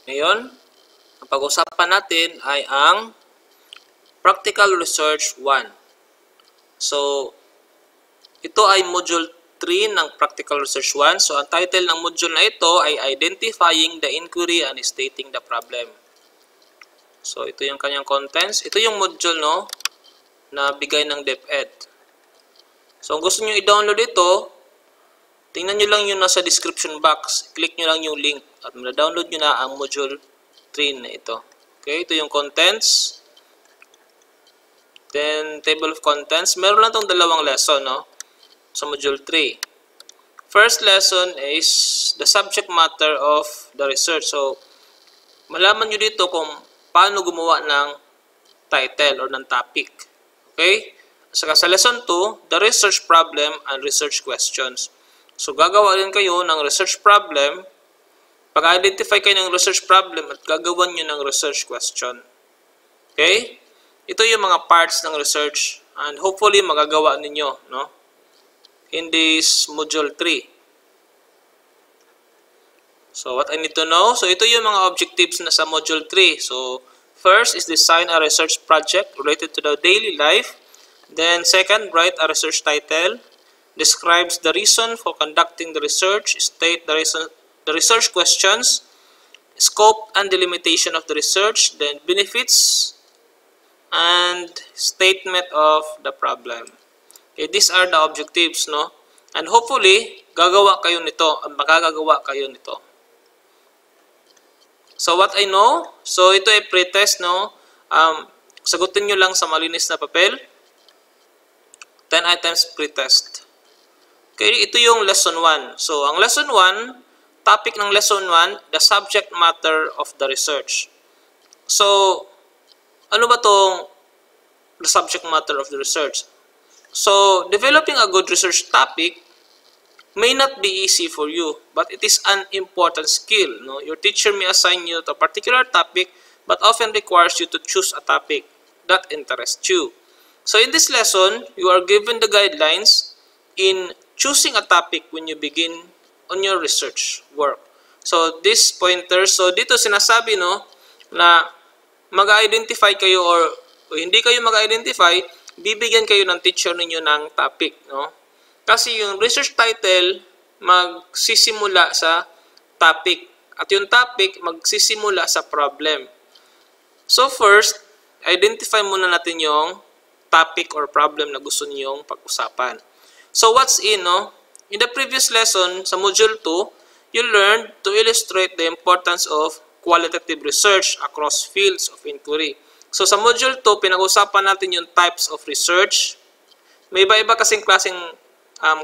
Ngayon, ang pag-usapan natin ay ang Practical Research 1. So, ito ay Module 3 ng Practical Research 1. So, ang title ng module na ito ay Identifying the Inquiry and Stating the Problem. So, ito yung kanyang contents. Ito yung module, no, na bigay ng DepEd. So, kung gusto nyo i-download ito, tingnan nyo lang yung nasa description box. Click nyo lang yung link at ma-download nyo na ang module 3 na ito. Okay, ito yung contents. Then, table of contents. Meron lang itong dalawang lesson, no, sa module 3. First lesson is the subject matter of the research. So, malaman nyo dito kung paano gumawa ng title or ng topic. Okay? Saka sa lesson 2, the research problem and research questions. So, gagawa rin kayo ng research problem. Pag-identify kayo ng research problem at gagawan nyo ng research question. Okay? Ito yung mga parts ng research and hopefully magagawa ninyo, no, in this module 3. So, what I need to know? So, ito yung mga objectives na sa module 3. So, first is design a research project related to the daily life. Then, second, write a research title. Describes the reason for conducting the research. State the research questions. Scope and delimitation of the research. Then, benefits and statement of the problem. Okay, these are the objectives, no? And hopefully, gagawa kayo nito. Magagagawa kayo nito. So, what I know, so ito ay pre-test, no? Sagutin nyo lang sa malinis na papel. 10 items pre-test. Okay, ito yung lesson 1. So, ang lesson 1, topic ng lesson 1, the subject matter of the research. So, ano ba tong the subject matter of the research? So, developing a good research topic may not be easy for you, but it is an important skill. No? Your teacher may assign you to a particular topic, but often requires you to choose a topic that interests you. So in this lesson, you are given the guidelines in choosing a topic when you begin on your research work. So this pointer, so dito sinasabi, no, na mag-identify kayo or hindi kayo mag-identify, bibigyan kayo ng teacher ninyo ng topic, no? Kasi yung research title, magsisimula sa topic. At yung topic, magsisimula sa problem. So first, identify muna natin yung topic or problem na gusto niyong pag-usapan. So what's in, no? In the previous lesson, sa module 2, you learned to illustrate the importance of qualitative research across fields of inquiry. So sa module 2, pinag-usapan natin yung types of research. May iba-iba kasing klaseng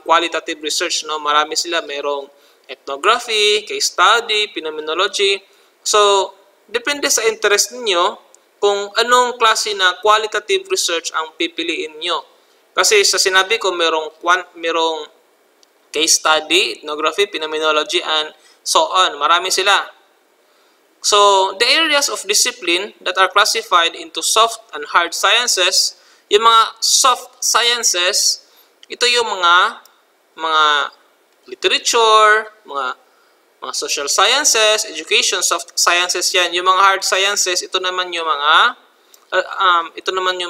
qualitative research, no? Marami sila, mayroong ethnography, case study, phenomenology. So, depende sa interest niyo kung anong klase na qualitative research ang pipiliin niyo. Kasi sa sinabi ko, merong case study, ethnography, phenomenology, and so on. Marami sila. So, the areas of discipline that are classified into soft and hard sciences, yung mga soft sciences, ito yung mga literature, mga social sciences, education, soft sciences yan. Yung mga hard sciences, ito naman yung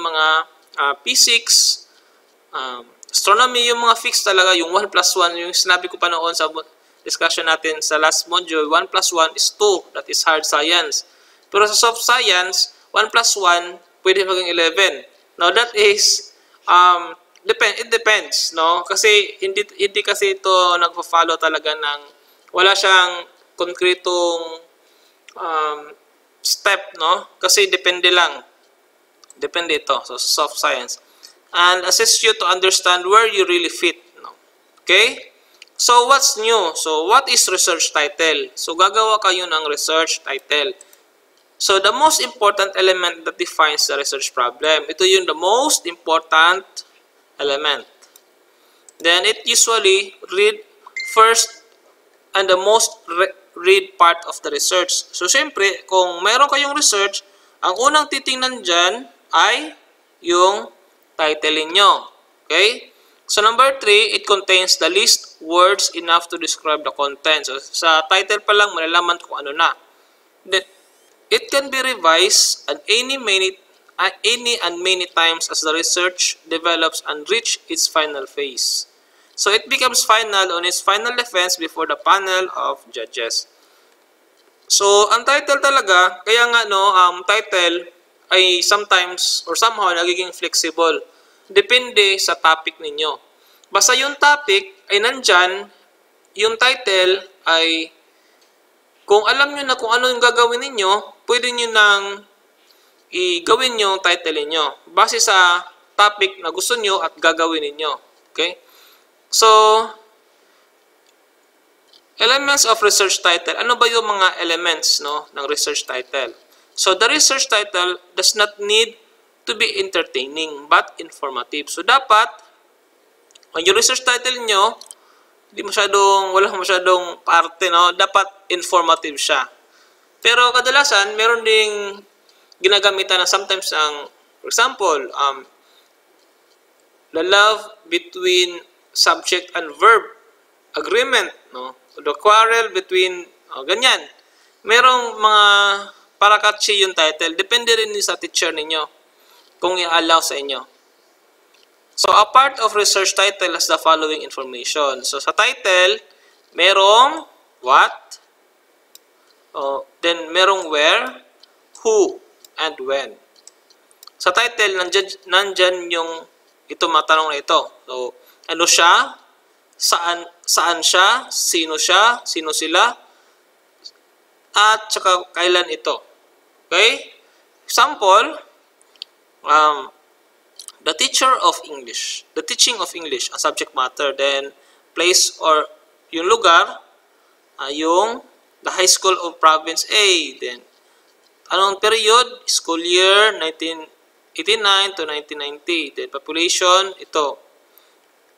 mga physics, astronomy, yung mga fixed talaga, yung 1 plus 1, yung sinabi ko pa noon sa discussion natin sa last module, 1 plus 1 is 2, that is hard science. Pero sa soft science, 1 plus 1, pwede maging 11. Now that is, it depends, no? Kasi hindi kasi ito nagfo-follow talaga ng wala siyang konkretong step, no? Kasi depende lang. Depende ito. So soft science. And assist you to understand where you really fit, no? Okay? So what's new? So what is research title? So gagawa kayo ng research title. So the most important element that defines the research problem. Ito yung the most important element. Then it usually read first and the most read part of the research. So syempre, kung meron kayong research, ang unang titingnan dyan ay yung title niyo. Okay? So number 3, it contains the least words enough to describe the content. So sa title pa lang malalaman kung ano na. Then it can be revised at any and many times as the research develops and reach its final phase. So it becomes final on its final defense before the panel of judges. So ang title talaga, kaya nga title ay sometimes or somehow nagiging flexible. Depende sa topic ninyo. Basta yung topic ay nandyan, yung title ay kung alam nyo na kung ano yung gagawin ninyo, pwede nyo nang i-gawin yung title ninyo base sa topic na gusto nyo at gagawin ninyo. Okay? So, elements of research title. Ano ba yung mga elements ng research title? So, the research title does not need to be entertaining but informative. So, dapat, yung research title nyo, walang masyadong parte, dapat informative siya. Pero kadalasan, meron ding ginagamitan na sometimes for example, the love between subject and verb, agreement, the quarrel between, ganyan. Merong mga para catchy yung title. Depende rin sa teacher ninyo kung i-allow sa inyo. So, a part of research title has the following information. So, sa title, merong what, then merong where, who, and when. Sa title, nandyan yung matanong na ito. So, ano siya, saan siya, sino sila, at saka kailan ito. Okay? Example, the teaching of English, ang subject matter, then place or yung lugar, the high school of province A, then anong period, school year 1989 to 1990, then population, ito.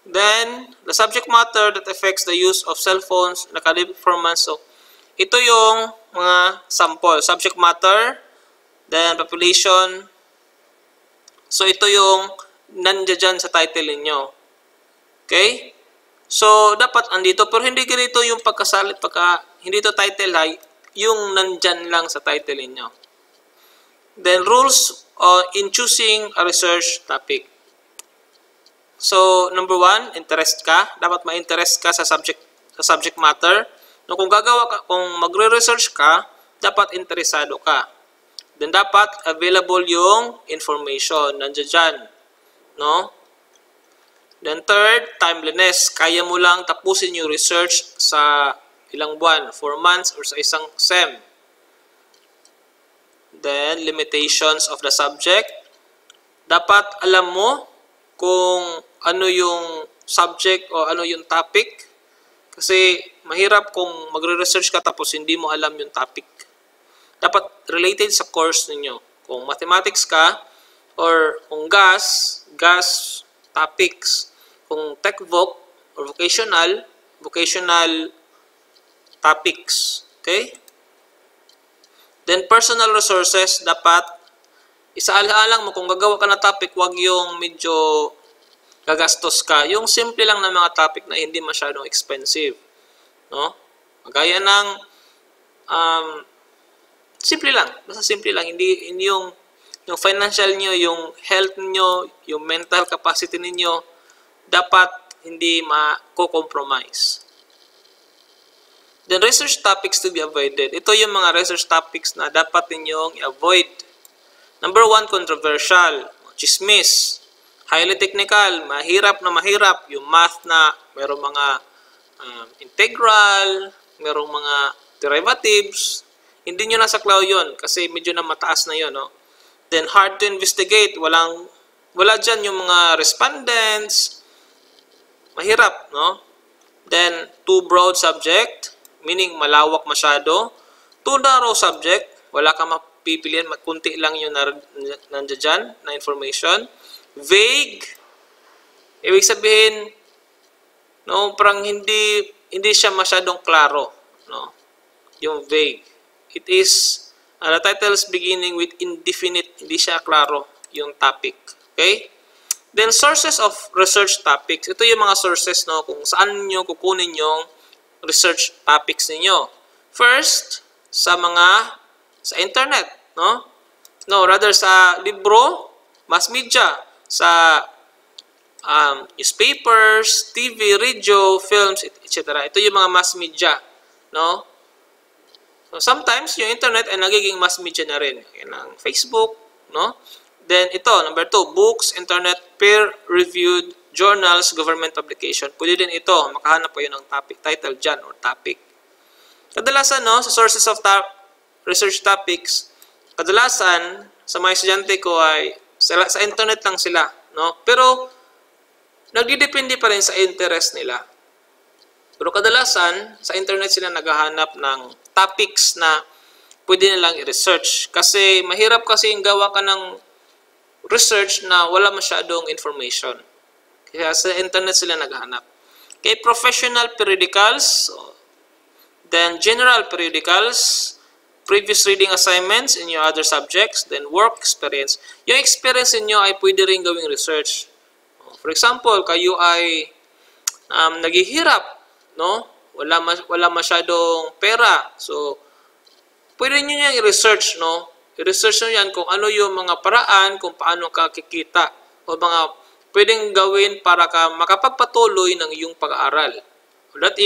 Then, the subject matter that affects the use of cell phones and academic performance. So, ito yung mga sample. Subject matter, then population. So, ito yung nandiyan sa title ninyo. Okay? So, dapat andito. Pero hindi ganito yung pagkasalit, hindi ito title ay yung nandyan lang sa title ninyo. Then, rules in choosing a research topic. So, number 1, interest ka. Dapat ma-interest ka sa subject matter. Kung magre-research ka, dapat interesado ka. Then, dapat available yung information. Nandiyan dyan. Then, third, timeliness. Kaya mo lang tapusin yung research sa ilang buwan, 4 months, or sa isang SEM. Then, limitations of the subject. Dapat alam mo kung ano yung subject o ano yung topic. Kasi mahirap kung magre-research ka tapos hindi mo alam yung topic. Dapat related sa course ninyo. Kung mathematics ka or kung gas topics. Kung tech-voc or vocational topics. Okay? Then personal resources, dapat isaalang mo kung gagawa ka na topic, wag yung medyo gagastos ka. Yung simple lang na mga topic na hindi masyadong expensive. Magaya ng simple lang. Basta simple lang. Hindi yung financial nyo, yung health nyo, yung mental capacity ninyo, dapat hindi ma-compromise. Then, research topics to be avoided. Ito yung mga research topics na dapat ninyong i-avoid. Number 1, controversial, chismis, highly technical, mahirap. Yung math na merong mga integral, merong mga derivatives. Hindi nyo nasaklaw yun kasi medyo na mataas na yun. Then, hard to investigate. Wala dyan yung mga respondents. Mahirap, Then, too broad subject, meaning malawak masyado. Too narrow subject, wala kang mapipilian, kunti lang yung nandiyan na information. Vague, ibig sabihin, parang hindi siya masyadong klaro, yung vague. It is, the titles beginning with indefinite, hindi siya klaro yung topic. Okay? Then, sources of research topics. Ito yung mga sources, kung saan nyo kukunin yung research topics ninyo. First, sa mga sa internet, no? No, rather sa libro, mass media, sa newspapers, TV, radio, films, etc. Ito yung mga mass media, no? So, sometimes yung internet ay nagiging mass media na rin. Yan ang Facebook, no? Then ito, number 2, books, internet, peer-reviewed journals, government publication. Pwede din ito, makahanap po yun ng topic, title dyan, or topic. Kadalasan, no, sa sources of research topics, kadalasan, sa mga estudyante ko ay sa internet lang sila, no? Pero, nagdidepende pa rin sa interest nila. Pero kadalasan, sa internet sila naghahanap ng topics na pwede nilang i-research. Kasi mahirap kasi yung gawa ka ng research na wala masyadong information. Kaya sa internet sila naghahanap. Okay, professional periodicals, then general periodicals, previous reading assignments in your other subjects, then work experience. Yung experience niyo ay pwede rin gawing research. For example, kayo ay naghihirap, no? Wala masyadong pera. So, pwede niyo yang i-research, no? I-research niyo yan kung ano yung mga paraan kung paano ka kikita o mga pwedeng gawin para ka makapagpatuloy ng iyong pag-aaral. That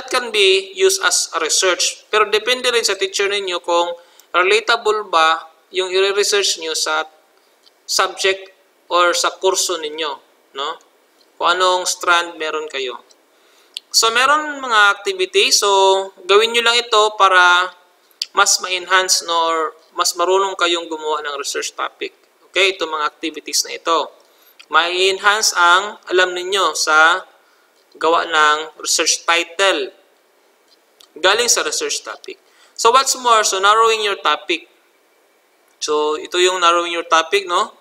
can be used as a research. Pero depende rin sa teacher ninyo kung relatable ba yung i-research niyo sa subject or sa kurso ninyo, no? Kung anong strand meron kayo. So, meron mga activities. So, gawin nyo lang ito para mas ma-enhance, no, or mas marunong kayong gumawa ng research topic. Okay, itong mga activities na ito. Ma-enhance ang alam ninyo sa gawa ng research title galing sa research topic. So, what's more? So, narrowing your topic. So, ito yung narrowing your topic, no?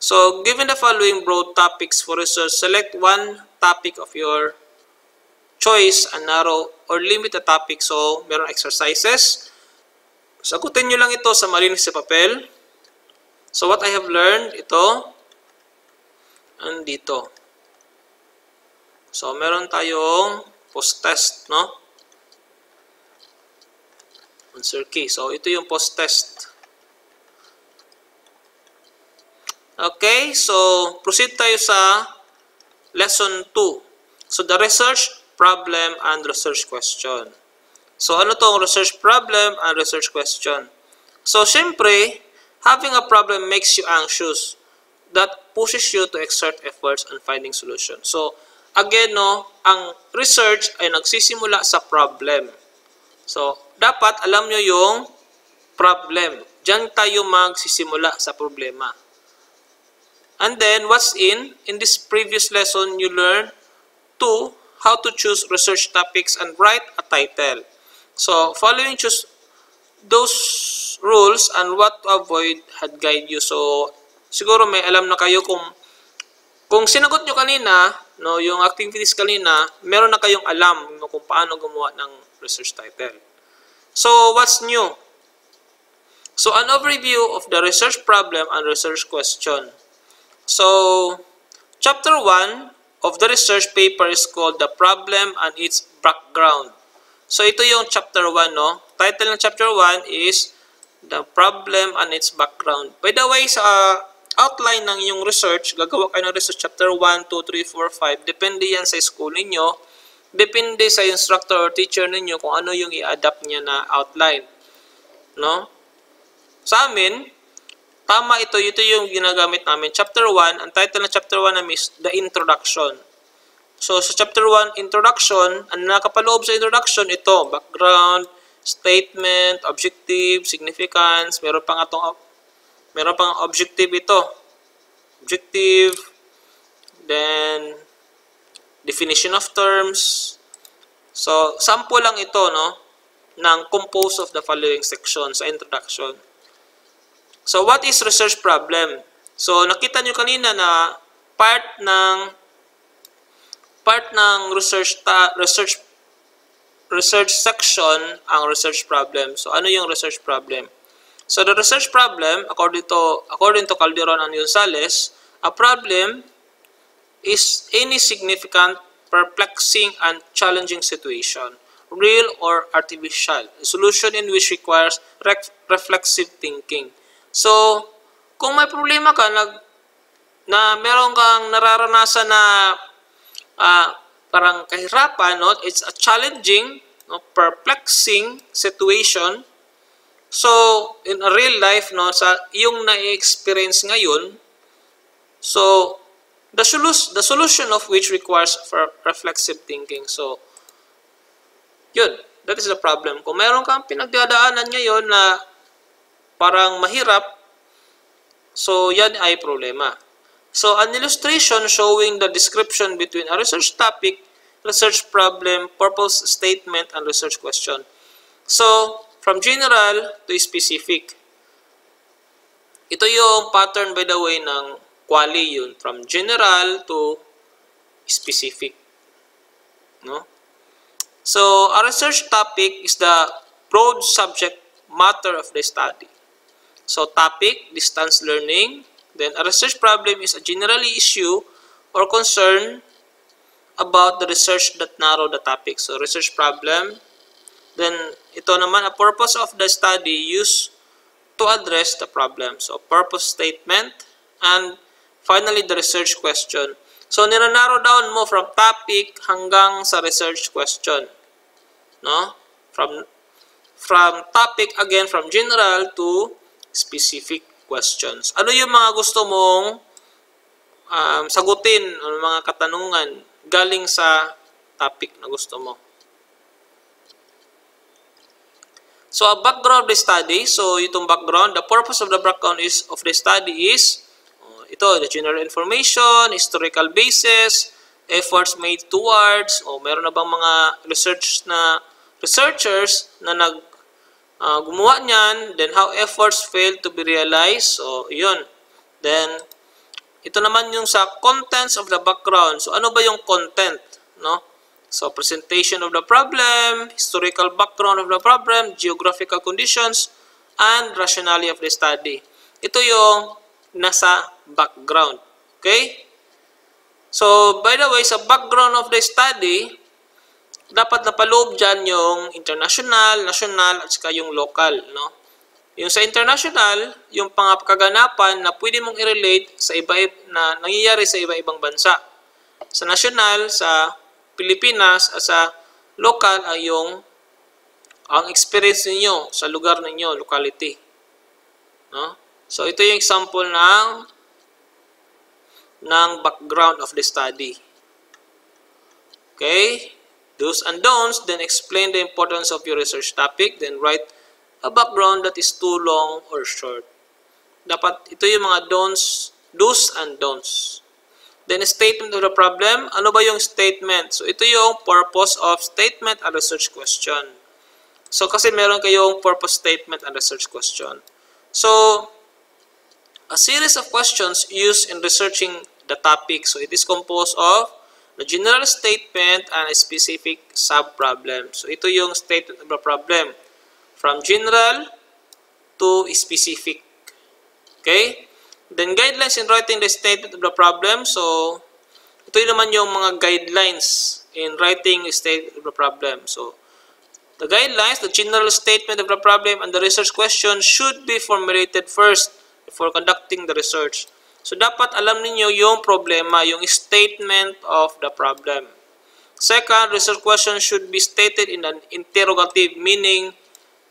So, given the following broad topics for research, select one topic of your choice and narrow or limit the topic. So, meron exercises. Sagutin nyo lang ito sa malinis sa papel. So, what I have learned, ito, and dito. So, meron tayong post-test, no? Answer key. So, ito yung post-test. Okay, so proceed tayo sa lesson 2. So the research problem and research question. So ano tong research problem and research question? So syempre, having a problem makes you anxious. That pushes you to exert efforts on finding solution. So again, no, ang research ay nagsisimula sa problem. So dapat alam nyo yung problem. Diyan tayo magsisimula sa problema. And then, what's in this previous lesson, you learned how to choose research topics and write a title. So, following choose those rules and what to avoid had guide you. So, siguro may alam na kayo kung sinagot nyo kanina, no, yung activities kanina, meron na kayong alam no, kung paano gumawa ng research title. So, what's new? So, an overview of the research problem and research question. So, chapter 1 of the research paper is called The Problem and Its Background. So, ito yung chapter 1, no? Title ng chapter 1 is The Problem and Its Background. By the way, sa outline ng yung research, gagawa kayo ng research chapter 1, 2, 3, 4, 5. Depende yan sa school ninyo. Depende sa instructor or teacher ninyo kung ano yung i-adapt niya na outline. No? Sa amin, tama ito yung ginagamit namin. Chapter 1, ang title ng chapter 1 namin is The Introduction. So, sa chapter 1, Introduction, ang nakapaloob sa introduction, ito, background, statement, objective, significance, meron pang objective ito. Objective, then, definition of terms. So, sample lang ito, no, ng compose of the following section sa introduction. So, what is research problem? So, nakita nyo kanina na part ng research section ang research problem. So, ano yung research problem? So, the research problem, according to Calderon and Gonzalez, a problem is any significant, perplexing, and challenging situation real or artificial. A solution in which requires reflexive thinking. So, kung may problema ka, na meron kang nararanasan na parang kahirapan, no? It's a challenging, no? Perplexing situation. So, in a real life, no, sa iyong na-experience ngayon, so, the solution of which requires reflexive thinking. So, yun, that is the problem. Kung meron kang pinagdadaanan ngayon na parang mahirap, so yan ay problema. So, an illustration showing the description between a research topic, research problem, purpose statement, and research question. So, from general to specific. Ito yung pattern, by the way, ng QALY yun. From general to specific. No? So, a research topic is the broad subject matter of the study. So, topic, distance learning. Then, a research problem is a general issue or concern about the research that narrow the topic. So, research problem. Then, ito naman, a purpose of the study used to address the problem. So, purpose statement. And, finally, the research question. So, nira-narrow down mo from topic hanggang sa research question. No? From topic, again, from general to specific questions. Ano yung mga gusto mong sagutin o mga katanungan galing sa topic na gusto mo? So, a background of the study. So, itong background, the purpose of the background of the study is ito, the general information, historical basis, efforts made towards, meron na bang mga researchers na gumawa niyan, then how efforts failed to be realized. So, yun. Then, ito naman yung sa contents of the background. So, ano ba yung content? No? So, presentation of the problem, historical background of the problem, geographical conditions, and rationality of the study. Ito yung nasa background. Okay? So, by the way, sa background of the study, dapat napaloob dyan yung international, national, at saka yung local. No? Yung sa international, yung kaganapan na pwede mong i-relate sa na nangyayari sa iba-ibang bansa. Sa national, sa Pilipinas, at sa local ay ang experience ninyo sa lugar ninyo, locality. No? So, ito yung example ng background of the study. Okay? Do's and don'ts, then explain the importance of your research topic, then write a background that is too long or short. Dapat, ito yung mga do's and don'ts. Then, statement of the problem. Ano ba yung statement? So, ito yung purpose of statement and research question. So, kasi meron kayong purpose statement and research question. So, a series of questions used in researching the topic. So, it is composed of the general statement and a specific sub-problem. So, ito yung statement of the problem. From general to specific. Okay? Then, guidelines in writing the statement of the problem. So, ito naman yung mga guidelines in writing the statement of the problem. So, the guidelines, the general statement of the problem, and the research question should be formulated first before conducting the research. So, dapat alam niyo yung problema, yung statement of the problem. Second, research question should be stated in an interrogative, meaning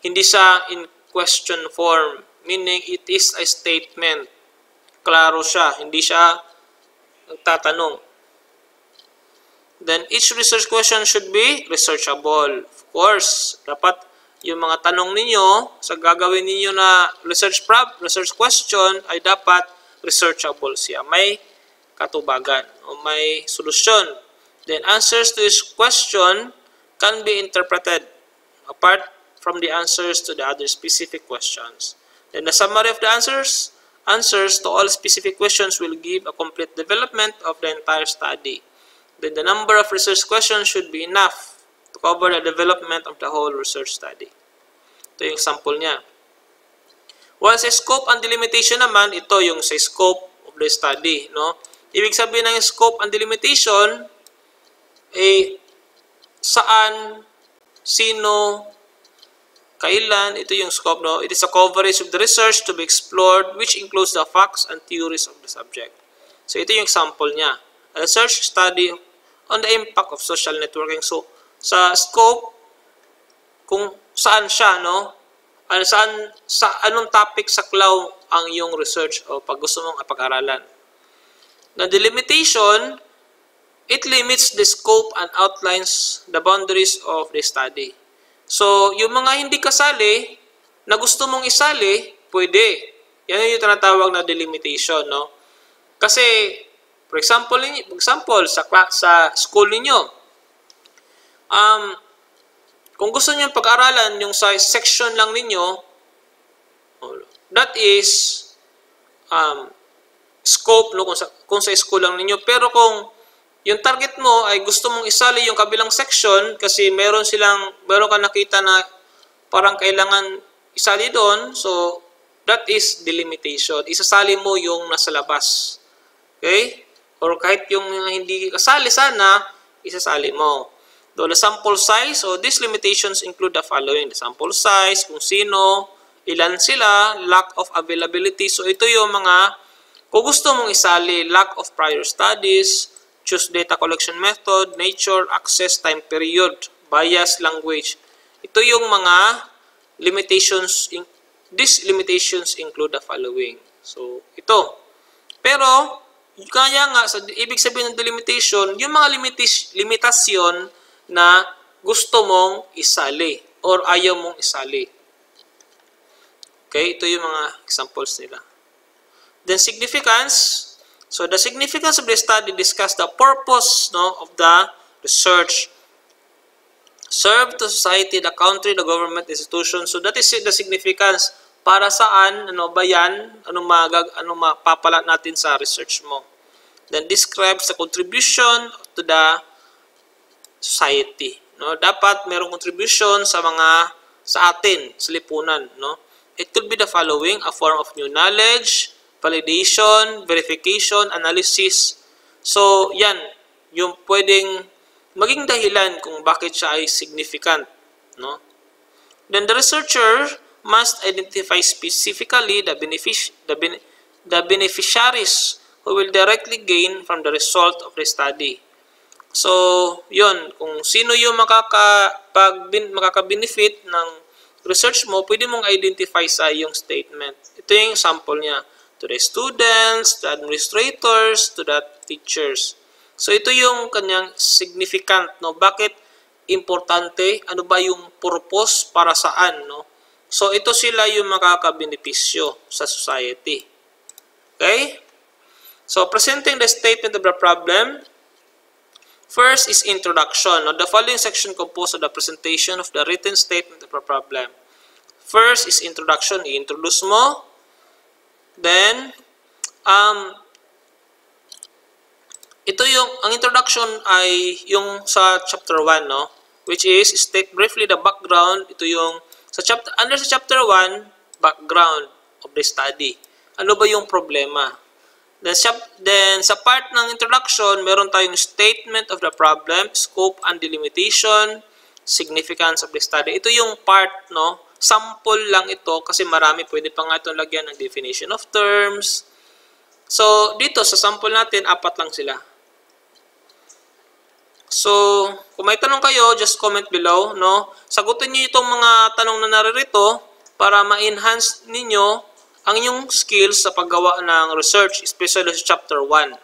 hindi siya in question form, meaning it is a statement. Klaro siya, hindi siya nagtatanong. Then, each research question should be researchable. Of course, dapat yung mga tanong ninyo sa gagawin ninyo na research question ay dapat researchable siya. May katubagan o may solusyon. Then, answers to this question can be interpreted apart from the answers to the other specific questions. Then, the summary of the answers to all specific questions will give a complete development of the entire study. Then, the number of research questions should be enough to cover the development of the whole research study. Ito yung sample niya. While sa scope and delimitation naman, ito yung sa scope of the study. No? Ibig sabihin ng scope and delimitation, saan sino, kailan, ito yung scope, no? It is a coverage of the research to be explored which includes the facts and theories of the subject. So, ito yung example niya. A research study on the impact of social networking. So, sa scope, kung saan siya, no? Sa anong topic sa CLAW ang yung research o pag gusto mong pag-aralan. Now, the limitation, it limits the scope and outlines the boundaries of the study. So, yung mga hindi kasali, na gusto mong isali, pwede. Yan yung tinatawag na delimitation, no? Kasi, for example sa school ninyo, kung gusto niyo pag-aralan yung sa section lang ninyo, that is scope, no? Kung sa school lang ninyo. Pero kung yung target mo ay gusto mong isali yung kabilang section kasi meron ka nakita na parang kailangan isali doon, so that is delimitation. Isasali mo yung nasa labas. Okay? Or kahit yung hindi kasali sana, isasali mo. So, the sample size, so these limitations include the following. The sample size, kung sino, ilan sila, lack of availability. So, ito yung mga, kung gusto mong isali, lack of prior studies, choose data collection method, nature, access, time period, bias, language. Ito yung mga limitations. These limitations include the following. So, ito. Pero, kaya nga, ibig sabihin ng delimitation, yung mga limitasyon na gusto mong isali or ayaw mong isali. Okay, ito yung mga examples nila. Then, significance. So, the significance of the study discuss the purpose, no, of the research. Serve to society, the country, the government, institution. So, that is the significance. Para saan, ano ba yan? Anong mapapala natin sa research mo? Then, describes the contribution to the society. No? Dapat merong contribution sa atin, sa lipunan. No? It could be the following: a form of new knowledge, validation, verification, analysis. So, yan, yung pwedeng maging dahilan kung bakit siya ay significant. No? Then, the researcher must identify specifically the beneficiaries who will directly gain from the result of the study. So, yun, kung sino yung makaka-benefit ng research mo, pwede mong identify sa iyong statement. Ito yung sample niya. To the students, to the administrators, to the teachers. So, ito yung kanyang significant, no? Bakit importante? Ano ba yung purpose para saan, no? So, ito sila yung makakabenepisyo sa society. Okay? So, presenting the statement of the problem. First is introduction. No? The following section composed of the presentation of the written statement of the problem. First is introduction. I-introduce mo. Then, ang introduction ay yung sa chapter 1, no? Which is, state briefly the background. Ito yung, under sa chapter 1, background of the study. Ano ba yung problema? Then sa part ng introduction, meron tayong statement of the problem, scope and delimitation, significance of the study. Ito yung part, no? Sample lang ito kasi marami. Pwede pa nga itong lagyan ng definition of terms. So, dito sa sample natin, 4 lang sila. So, kung may tanong kayo, just comment below, no? Sagutin niyo itong mga tanong na naririto para ma-enhance ninyo ang inyong skills sa paggawa ng research, especially sa chapter 1.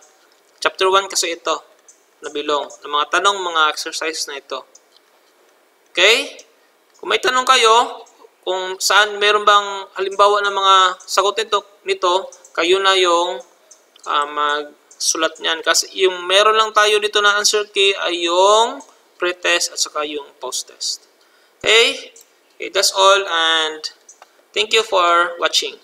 Chapter 1 kasi ito, nabilong, ng mga tanong, mga exercise na ito. Okay? Kung may tanong kayo, kung saan meron bang halimbawa ng mga sagot nito, kayo na yung magsulat niyan. Kasi yung meron lang tayo dito na answer key ay yung pre-test at saka yung post-test. Okay? Okay, that's all and thank you for watching.